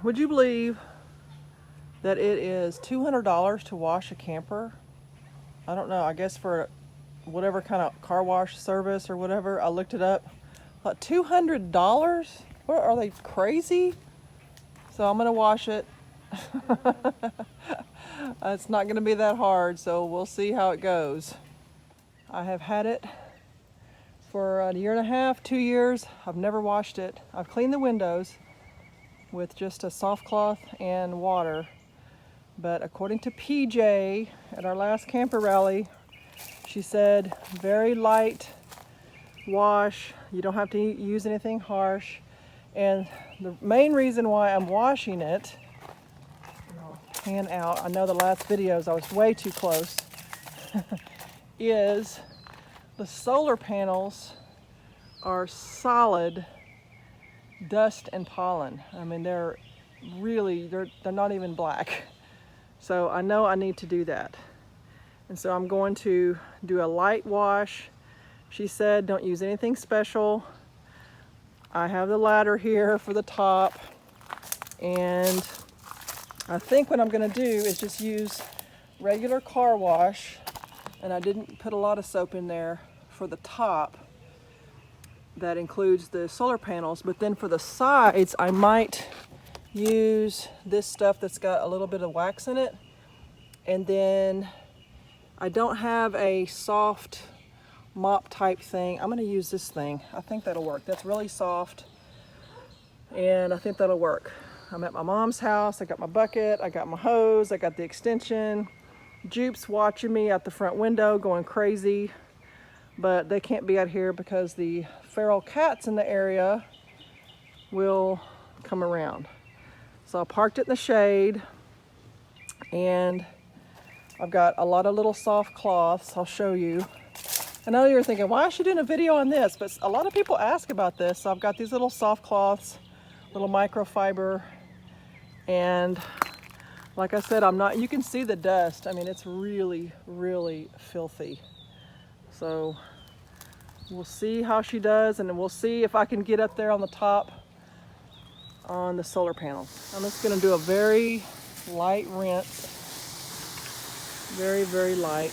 Would you believe that it is $200 to wash a camper? I don't know, I guess for whatever kind of car wash service or whatever. I looked it up. Like $200? What, are they crazy? So I'm gonna wash it. It's not gonna be that hard, so we'll see how it goes. I have had it for a year and a half, 2 years. I've never washed it. I've cleaned the windows with just a soft cloth and water. But according to PJ at our last camper rally, she said very light wash. You don't have to use anything harsh. And the main reason why I'm washing it, I'll pan out, I know the last videos I was way too close, is the solar panels are solid dust and pollen. I mean, they're not even black. So I know I need to do that. And so I'm going to do a light wash. She said don't use anything special. I have the ladder here for the top. And I think what I'm gonna do is just use regular car wash. And I didn't put a lot of soap in there for the top. That includes the solar panels. But then for the sides, I might use this stuff that's got a little bit of wax in it. And then I don't have a soft mop type thing. I'm gonna use this thing. I think that'll work. That's really soft and I think that'll work. I'm at my mom's house. I got my bucket, I got my hose, I got the extension. Jupe's watching me out the front window going crazy, but they can't be out here because the feral cats in the area will come around. So I parked it in the shade and I've got a lot of little soft cloths. I'll show you. I know you're thinking, why is she doing a video on this? But a lot of people ask about this. So I've got these little soft cloths, little microfiber. And like I said, you can see the dust. I mean, it's really, really filthy. So we'll see how she does, and then we'll see if I can get up there on the top on the solar panels. I'm just gonna do a very light rinse. Very, very light.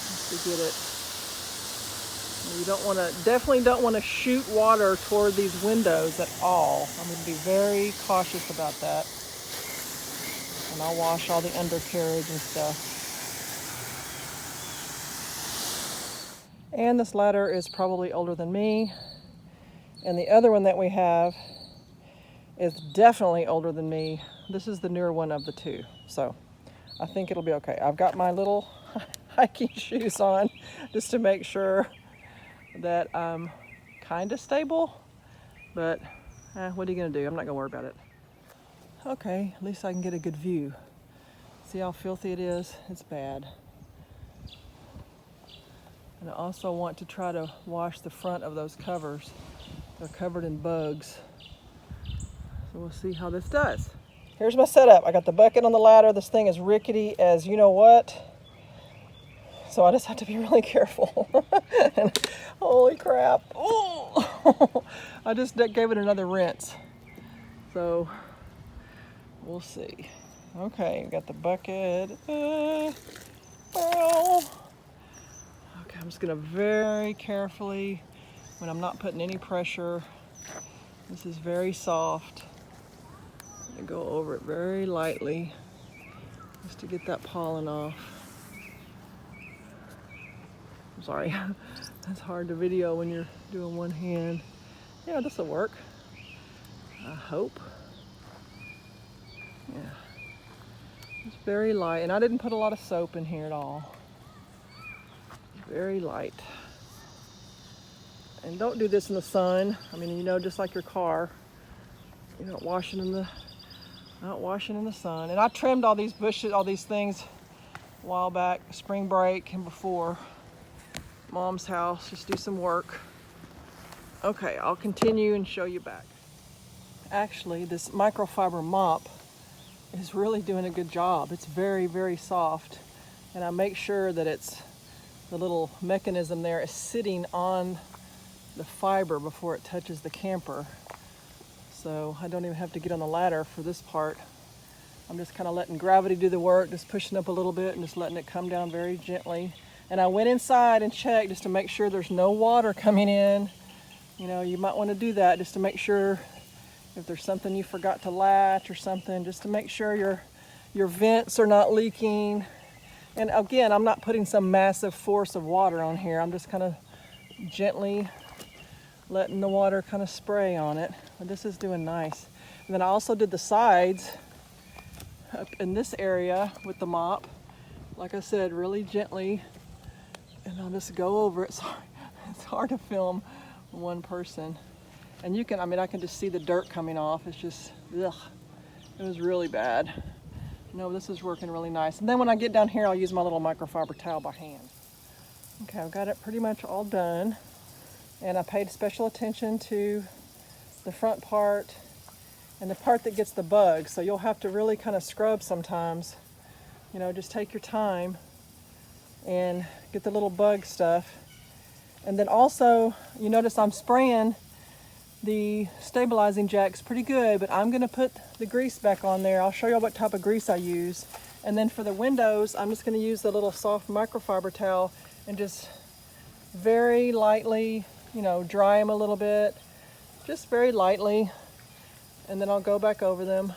Just to get it. You definitely don't want to shoot water toward these windows at all. I'm going to be very cautious about that. And I'll wash all the undercarriage and stuff. And this ladder is probably older than me. And the other one that we have is definitely older than me. This is the newer one of the two. So I think it'll be okay. I've got my little hiking shoes on just to make sure that I'm kind of stable, but what are you gonna do? I'm not gonna worry about it. Okay, at least I can get a good view. See how filthy it is? It's bad. And I also want to try to wash the front of those covers. They're covered in bugs. So we'll see how this does. Here's my setup. I got the bucket on the ladder. This thing is rickety as you know what. So I just have to be really careful. And, holy crap. Oh! I just gave it another rinse. So we'll see. Okay, we got the bucket. Okay, I'm just gonna very carefully, when I'm not putting any pressure, this is very soft. I'm gonna go over it very lightly just to get that pollen off. I'm sorry, that's hard to video when you're doing one hand. Yeah, this will work, I hope. Yeah, it's very light, and I didn't put a lot of soap in here at all. Very light. And don't do this in the sun. I mean, you know, just like your car, you're not washing in the sun. And I trimmed all these bushes, all these things a while back, spring break and before. Mom's house, just do some work. Okay, I'll continue and show you back. Actually, this microfiber mop is really doing a good job. It's very, very soft. And I make sure that the little mechanism there is sitting on the fiber before it touches the camper. so I don't even have to get on the ladder for this part. I'm just kind of letting gravity do the work, just pushing up a little bit and just letting it come down very gently. And I went inside and checked just to make sure there's no water coming in. You know, you might want to do that just to make sure if there's something you forgot to latch or something, just to make sure your vents are not leaking. And again, I'm not putting some massive force of water on here. I'm just kind of gently letting the water kind of spray on it. But this is doing nice. And then I also did the sides up in this area with the mop. Like I said, really gently. And I'll just go over it. Sorry, it's hard to film one person. And you can, I mean, I can just see the dirt coming off. It's just, ugh, it was really bad. No, this is working really nice. And then when I get down here, I'll use my little microfiber towel by hand. Okay, I've got it pretty much all done. And I paid special attention to the front part and the part that gets the bugs. So you'll have to really kind of scrub sometimes. You know, just take your time and get the little bug stuff. And then also, you notice I'm spraying the stabilizing jacks pretty good, but I'm gonna put the grease back on there. I'll show you what type of grease I use. And then for the windows, I'm just gonna use the little soft microfiber towel and just very lightly, you know, dry them a little bit, just very lightly. And then I'll go back over them.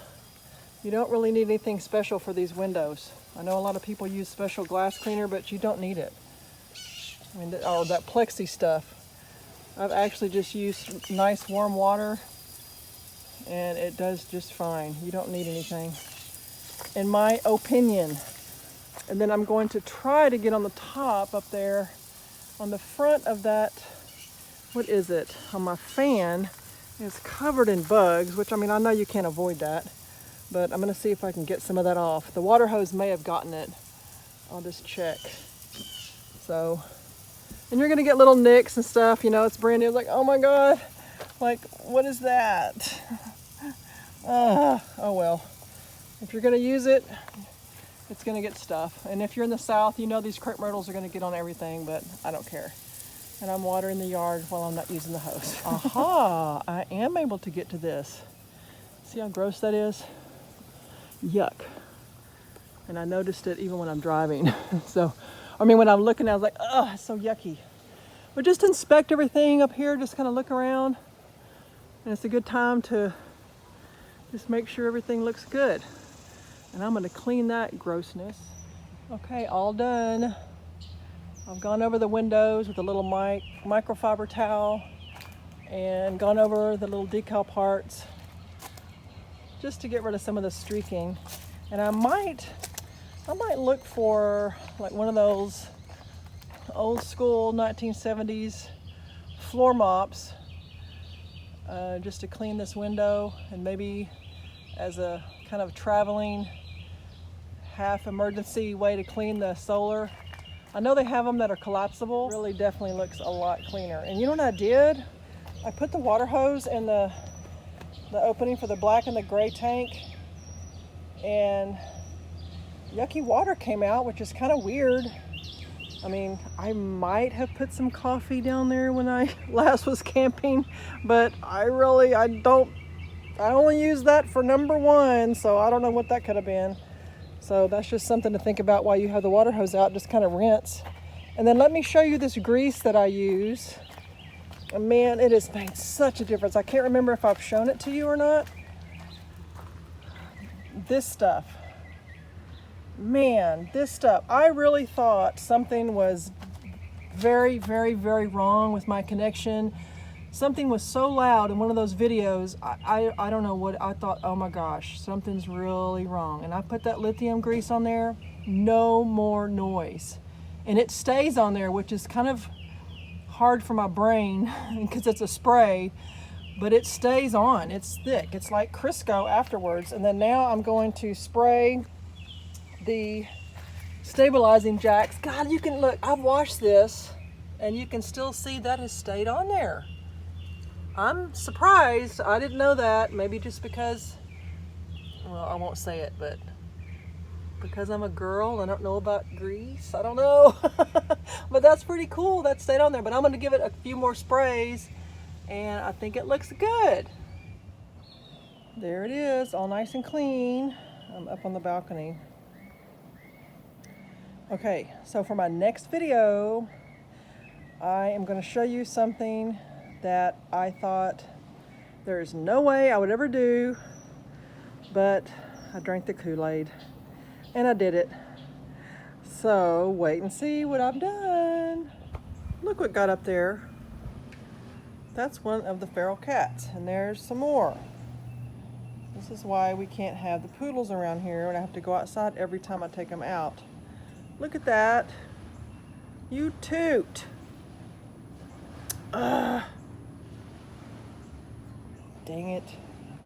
You don't really need anything special for these windows. I know a lot of people use special glass cleaner, but you don't need it. I mean, or that plexi stuff. I've actually just used nice warm water and it does just fine. You don't need anything, in my opinion. And then I'm going to try to get on the top up there on the front of that, what is it, on my fan is covered in bugs, which I mean, I know you can't avoid that, but I'm gonna see if I can get some of that off. The water hose may have gotten it. I'll just check. So, and you're gonna get little nicks and stuff, you know, it's brand new. It's like, oh my God, like, what is that? Oh well, if you're gonna use it, it's gonna get stuff. And if you're in the South, you know these crepe myrtles are gonna get on everything, but I don't care. And I'm watering the yard while I'm not using the hose. Aha, I am able to get to this. See how gross that is? Yuck. And I noticed it even when I'm driving. So, I mean, when I'm looking, I was like, oh, it's so yucky. But just inspect everything up here, just kind of look around. And it's a good time to just make sure everything looks good. And I'm gonna clean that grossness. Okay, all done. I've gone over the windows with a little microfiber towel and gone over the little decal parts just to get rid of some of the streaking. And I might look for like one of those old school 1970s floor mops just to clean this window, and maybe as a kind of traveling half emergency way to clean the solar. I know they have them that are collapsible. It really definitely looks a lot cleaner. And you know what I did? I put the water hose in the opening for the black and the gray tank, and yucky water came out, which is kind of weird. I mean, I might have put some coffee down there when I last was camping, but I only use that for number one, so I don't know what that could have been. So that's just something to think about while you have the water hose out. Just kind of rinse. And then let me show you this grease that I use. And man, it has made such a difference. I can't remember if I've shown it to you or not. This stuff. Man, this stuff. I really thought something was very, very, very wrong with my connection. Something was so loud in one of those videos, I don't know what, I thought, oh my gosh, something's really wrong. And I put that lithium grease on there, no more noise. And it stays on there, which is kind of hard for my brain because it's a spray, but it stays on, it's thick. It's like Crisco afterwards. And then now I'm going to spray the stabilizing jacks. God, you can look, I've washed this and you can still see that has stayed on there. I'm surprised. I didn't know that. Maybe just because, well, I won't say it, but because I'm a girl, I don't know about grease. I don't know. But that's pretty cool. That stayed on there. But I'm going to give it a few more sprays, and I think it looks good. There it is, all nice and clean. I'm up on the balcony. Okay, so for my next video, I am going to show you something that I thought there's no way I would ever do, but I drank the Kool-Aid and I did it. So wait and see what I've done. Look what got up there. That's one of the feral cats, and there's some more. This is why we can't have the poodles around here, and I have to go outside every time I take them out. Look at that. You toot. Ugh. Dang it.